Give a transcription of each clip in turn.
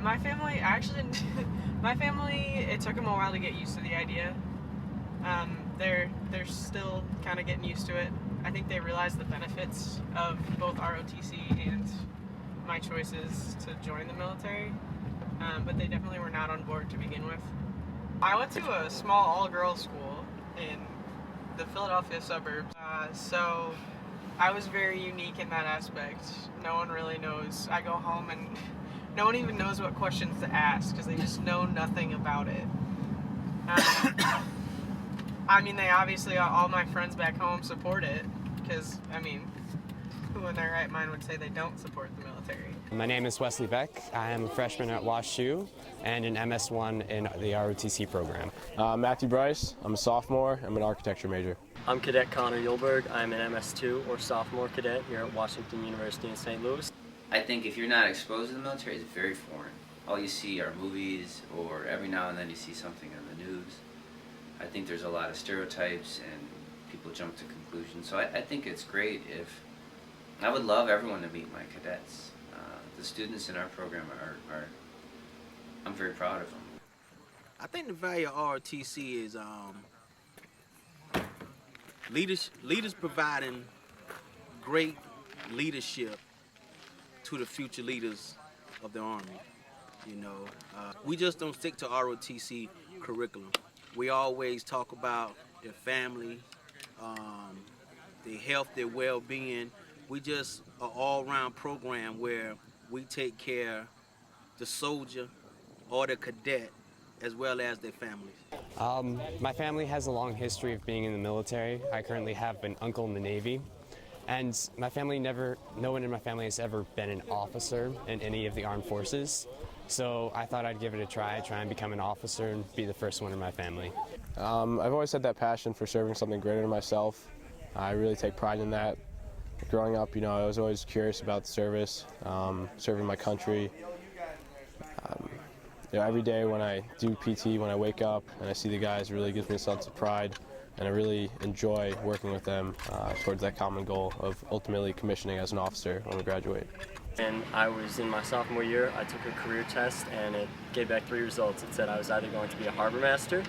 My family actually, my family, it took them a while to get used to the idea. They're still kind of getting used to it. I think they realize the benefits of both ROTC and my choices to join the military, but they definitely were not on board to begin with. I went to a small all-girls school in the Philadelphia suburbs, so I was very unique in that aspect. No one really knows. I go home and no one even knows what questions to ask because they just know nothing about it. I mean, they obviously, all my friends back home support it because, I mean, who in their right mind would say they don't support the military? My name is Wesley Beck. I am a freshman at WashU and an MS1 in the ROTC program. Matthew Bryce. I'm a sophomore. I'm an architecture major. I'm Cadet Connor Yulberg. I'm an MS2 or sophomore cadet here at Washington University in St. Louis. I think if you're not exposed to the military, it's very foreign. All you see are movies, or every now and then you see something on the news. I think there's a lot of stereotypes and people jump to conclusions. So I think it's great if, I would love everyone to meet my cadets. The students in our program are I'm very proud of them. I think the value of ROTC is leaders providing great leadership to the future leaders of the Army. You know, we just don't stick to ROTC curriculum. We always talk about their family, their health, their well-being. We just an all-round program where we take care of the soldier or the cadet as well as their families. My family has a long history of being in the military. I currently have an uncle in the Navy. And my family no one in my family has ever been an officer in any of the armed forces. So I thought I'd give it a try and become an officer and be the first one in my family. I've always had that passion for serving something greater than myself. I really take pride in that. Growing up, I was always curious about the service, serving my country. Every day when I do PT, when I wake up and I see the guys, it really gives me a sense of pride, and I really enjoy working with them towards that common goal of ultimately commissioning as an officer when we graduate. And I was in my sophomore year. I took a career test and it gave back 3 results. It said I was either going to be a harbor master,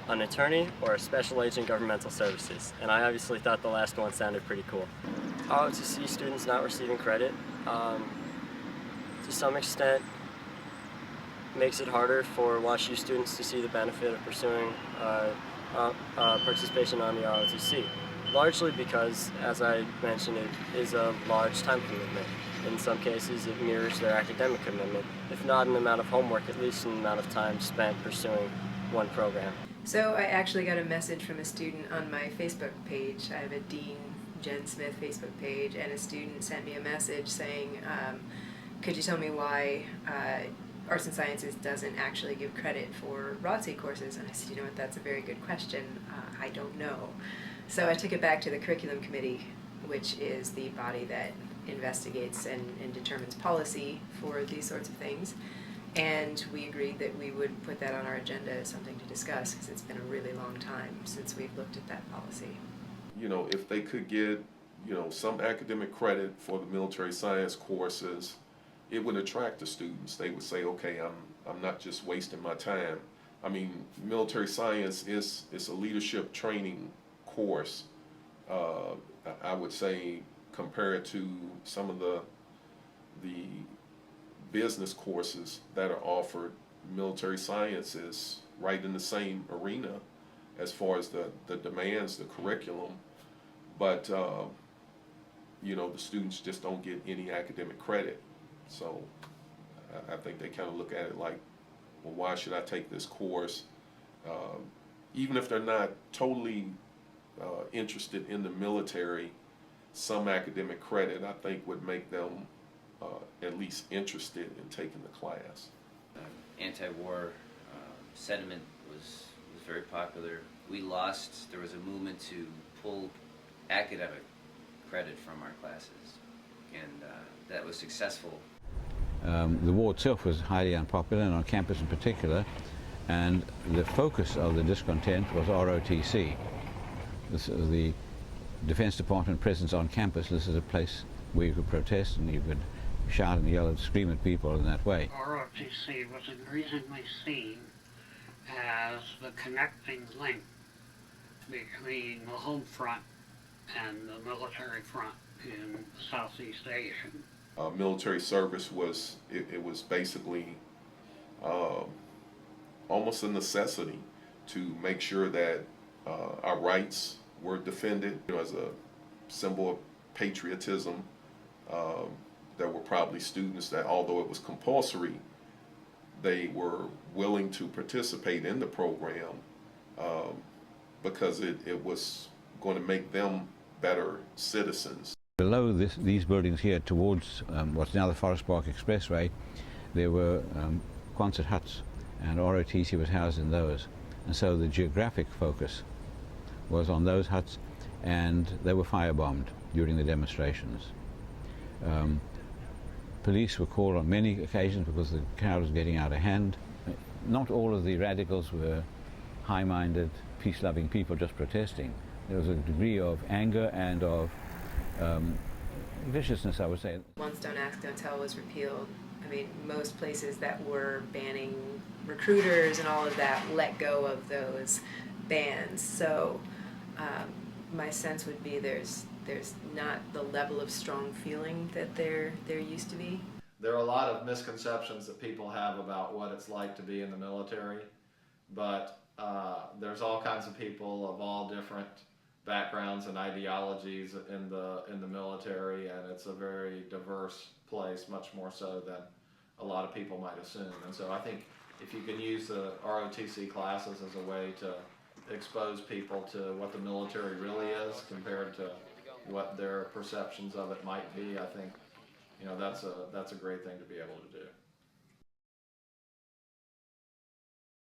an attorney, or a special agent governmental services. And I obviously thought the last one sounded pretty cool. To see students not receiving credit, to some extent, makes it harder for WashU students to see the benefit of pursuing participation on the ROTC. Largely because, as I mentioned, it is a large time commitment. In some cases, it mirrors their academic commitment, if not an amount of homework, at least an amount of time spent pursuing one program. So I actually got a message from a student on my Facebook page. I have a Dean Jen Smith Facebook page, and a student sent me a message saying, could you tell me why Arts and Sciences doesn't actually give credit for ROTC courses? And I said, you know what, that's a very good question. I don't know. So I took it back to the curriculum committee, which is the body that investigates and determines policy for these sorts of things. And we agreed that we would put that on our agenda as something to discuss because it's been a really long time since we've looked at that policy. If they could get, some academic credit for the military science courses, it would attract the students. They would say, okay, I'm not just wasting my time. I mean, military science is a leadership training course. I would say compared to some of the business courses that are offered, military science is right in the same arena as far as the demands, the curriculum, but the students just don't get any academic credit. So I think they kind of look at it like, well, why should I take this course? Even if they're not totally interested in the military, some academic credit I think would make them at least interested in taking the class. Anti-war sentiment was very popular. There was a movement to pull academic credit from our classes, and that was successful. The war itself was highly unpopular, and on campus in particular, and the focus of the discontent was ROTC. This is the Defense Department presence on campus. This is a place where you could protest and you could shout and yell and scream at people in that way. ROTC was increasingly seen as the connecting link between the home front and the military front in Southeast Asia. Military service was, it was basically almost a necessity to make sure that our rights were defended. You know, as a symbol of patriotism, there were probably students that, although it was compulsory, they were willing to participate in the program because it was going to make them better citizens. Below these buildings here, towards what's now the Forest Park Expressway, there were Quonset huts, and ROTC was housed in those. And so the geographic focus was on those huts, and they were firebombed during the demonstrations. Police were called on many occasions because the crowd was getting out of hand. Not all of the radicals were high-minded, peace-loving people just protesting. There was a degree of anger and of viciousness, I would say. Once Don't Ask, Don't Tell was repealed, I mean, most places that were banning recruiters and all of that let go of those bans. So my sense would be there's not the level of strong feeling that there used to be. There are a lot of misconceptions that people have about what it's like to be in the military, but there's all kinds of people of all different backgrounds and ideologies in the military, and it's a very diverse place, much more so than a lot of people might assume. And so I think if you can use the ROTC classes as a way to expose people to what the military really is compared to what their perceptions of it might be, I think, you know, that's a great thing to be able to do.